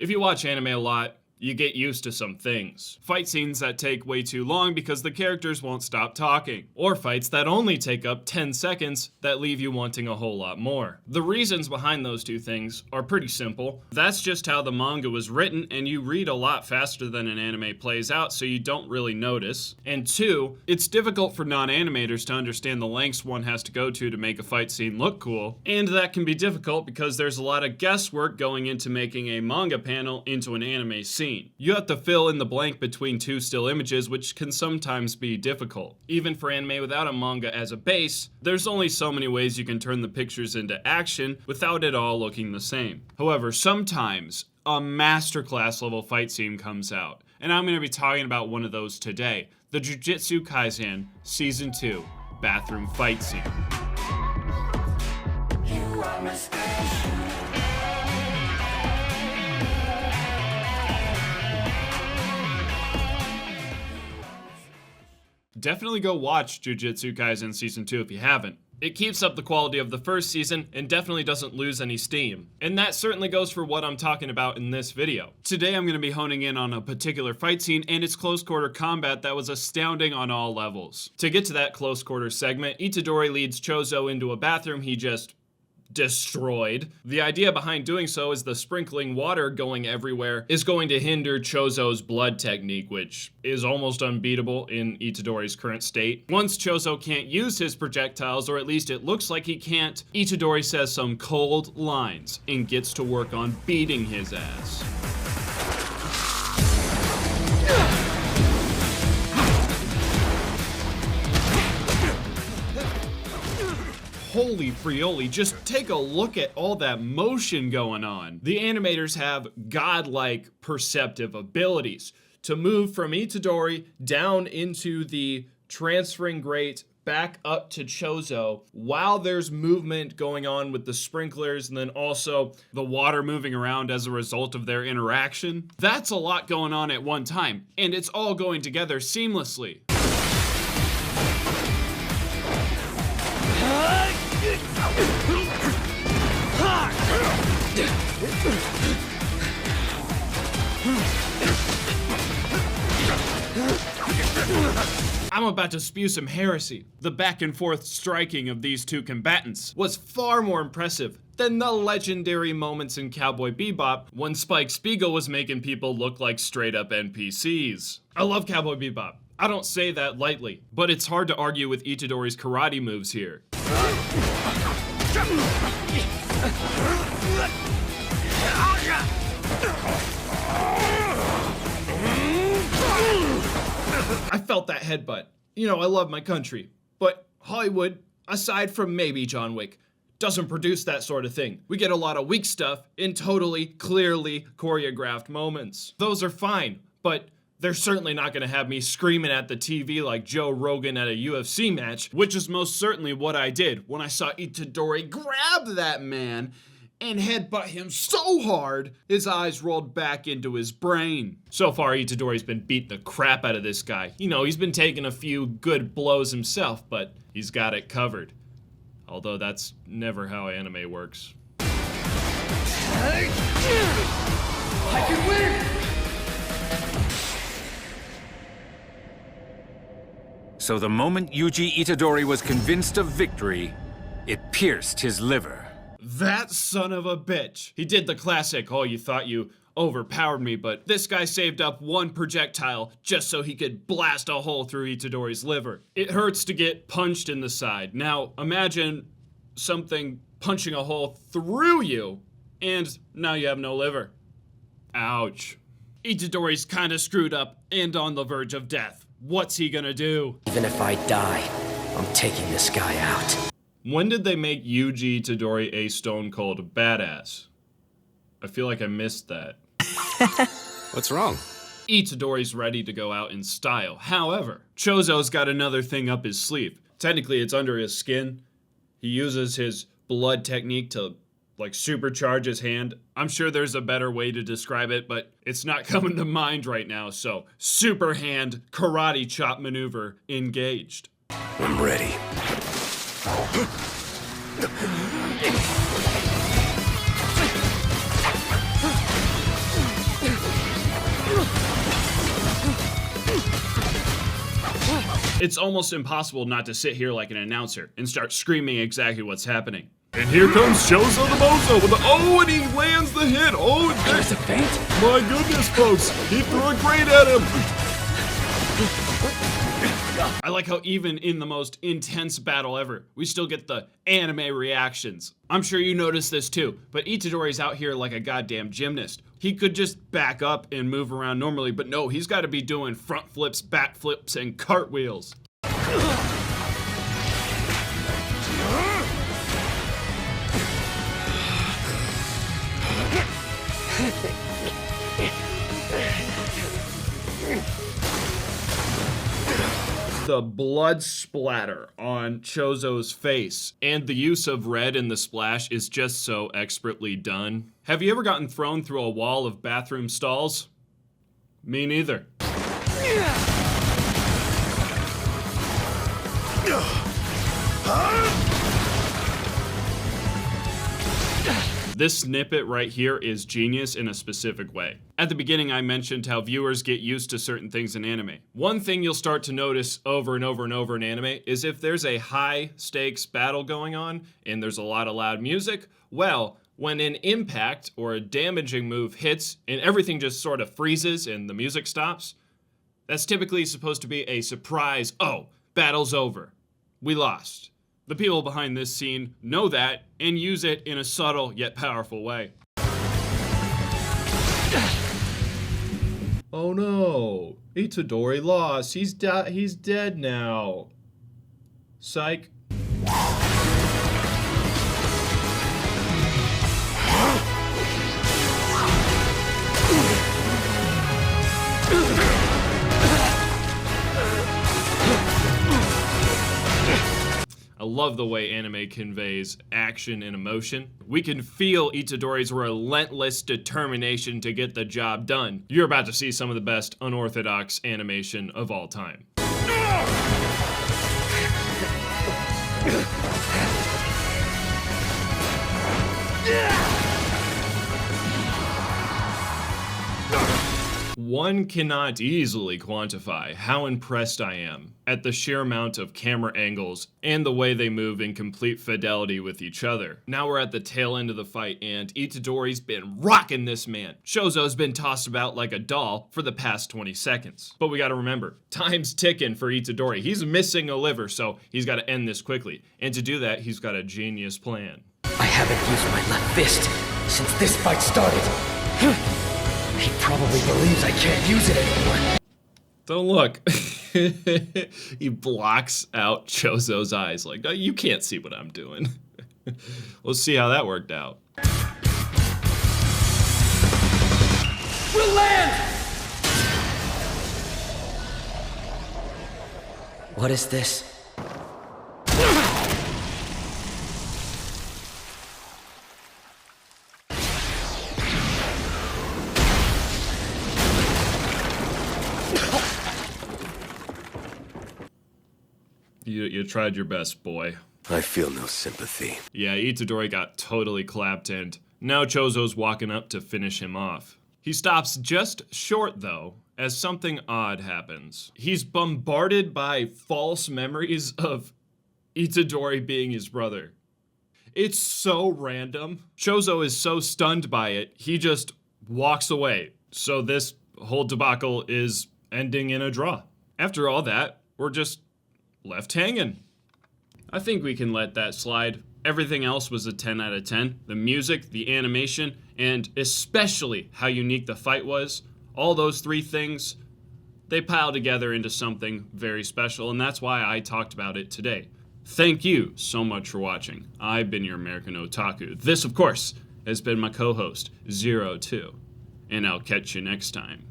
If you watch anime a lot, you get used to some things. Fight scenes that take way too long because the characters won't stop talking. Or fights that only take up 10 seconds that leave you wanting a whole lot more. The reasons behind those two things are pretty simple. That's just how the manga was written, and you read a lot faster than an anime plays out, so you don't really notice. And two, it's difficult for non-animators to understand the lengths one has to go to make a fight scene look cool. And that can be difficult because there's a lot of guesswork going into making a manga panel into an anime scene. You have to fill in the blank between two still images, which can sometimes be difficult. Even for anime without a manga as a base, there's only so many ways you can turn the pictures into action without it all looking the same. However, sometimes a masterclass level fight scene comes out, and I'm going to be talking about one of those today, the Jujutsu Kaisen Season 2 bathroom fight scene. You are my special. Definitely go watch Jujutsu Kaisen Season 2 if you haven't. It keeps up the quality of the first season and definitely doesn't lose any steam. And that certainly goes for what I'm talking about in this video. Today I'm going to be honing in on a particular fight scene and its close quarter combat that was astounding on all levels. To get to that close quarter segment, Itadori leads Chozo into a bathroom he just destroyed. The idea behind doing so is the sprinkling water going everywhere is going to hinder Chozo's blood technique, which is almost unbeatable in Itadori's current state. Once Chozo can't use his projectiles, or at least it looks like he can't, Itadori says some cold lines and gets to work on beating his ass. Holy frioli, just take a look at all that motion going on. The animators have godlike perceptive abilities to move from Itadori down into the transferring grate back up to Chozo while there's movement going on with the sprinklers and then also the water moving around as a result of their interaction. That's a lot going on at one time, and it's all going together seamlessly. I'm about to spew some heresy. The back and forth striking of these two combatants was far more impressive than the legendary moments in Cowboy Bebop when Spike Spiegel was making people look like straight up NPCs. I love Cowboy Bebop. I don't say that lightly, but it's hard to argue with Itadori's karate moves here. I felt that headbutt. You know, I love my country, but Hollywood, aside from maybe John Wick, doesn't produce that sort of thing. We get a lot of weak stuff in totally, clearly choreographed moments. Those are fine, but they're certainly not going to have me screaming at the TV like Joe Rogan at a UFC match, which is most certainly what I did when I saw Itadori grab that man and headbutt him so hard, his eyes rolled back into his brain. So far, Itadori's been beating the crap out of this guy. You know, he's been taking a few good blows himself, but he's got it covered. Although that's never how anime works. I can win! So the moment Yuji Itadori was convinced of victory, it pierced his liver. That son of a bitch. He did the classic, oh, you thought you overpowered me, but this guy saved up one projectile just so he could blast a hole through Itadori's liver. It hurts to get punched in the side. Now, imagine something punching a hole through you, and now you have no liver. Ouch. Itadori's kinda screwed up and on the verge of death. What's he gonna do? Even if I die, I'm taking this guy out. When did they make Yuji Itadori a stone cold badass? I feel like I missed that. What's wrong? Itadori's ready to go out in style. However, Chozo's got another thing up his sleeve. Technically, it's under his skin. He uses his blood technique to, like, supercharge his hand. I'm sure there's a better way to describe it, but it's not coming to mind right now, so super hand karate chop maneuver engaged. I'm ready. It's almost impossible not to sit here like an announcer and start screaming exactly what's happening. And here comes Chozo the Bozo with and he lands the hit. Oh, There's a feint? my goodness, folks. He threw a grenade at him. I like how even in the most intense battle ever, we still get the anime reactions. I'm sure you noticed this too, but Itadori's out here like a goddamn gymnast. He could just back up and move around normally, but no, he's got to be doing front flips, back flips, and cartwheels. The blood splatter on Chozo's face and the use of red in the splash is just so expertly done. Have you ever gotten thrown through a wall of bathroom stalls? Me neither. This snippet right here is genius in a specific way. At the beginning, I mentioned how viewers get used to certain things in anime. One thing you'll start to notice over and over and over in anime is if there's a high stakes battle going on and there's a lot of loud music, well, when an impact or a damaging move hits and everything just sort of freezes and the music stops, that's typically supposed to be a surprise, oh, battle's over, we lost. The people behind this scene know that and use it in a subtle yet powerful way. Oh no, Itadori lost. He's dead now. Psych. I love the way anime conveys action and emotion. We can feel Itadori's relentless determination to get the job done. You're about to see some of the best unorthodox animation of all time. One cannot easily quantify how impressed I am at the sheer amount of camera angles and the way they move in complete fidelity with each other. Now we're at the tail end of the fight and Itadori's been rocking this man. Chozo's been tossed about like a doll for the past 20 seconds. But we gotta remember, time's ticking for Itadori. He's missing a liver, so he's gotta end this quickly. And to do that, he's got a genius plan. I haven't used my left fist since this fight started. He probably believes I can't use it anymore. Don't look. He blocks out Chozo's eyes like, no, you can't see what I'm doing. We'll see how that worked out. We'll land! What is this? You tried your best, boy. I feel no sympathy. Yeah, Itadori got totally clapped and now Chozo's walking up to finish him off. He stops just short though, as something odd happens. He's bombarded by false memories of Itadori being his brother. It's so random. Chozo is so stunned by it, he just walks away. So this whole debacle is ending in a draw. After all that, we're just left hanging. I think we can let that slide. Everything else was a 10 out of 10. The music, the animation, and especially how unique the fight was. All those three things, they pile together into something very special, and that's why I talked about it today. Thank you so much for watching. I've been your American Otaku. This, of course, has been my co-host, 02, and I'll catch you next time.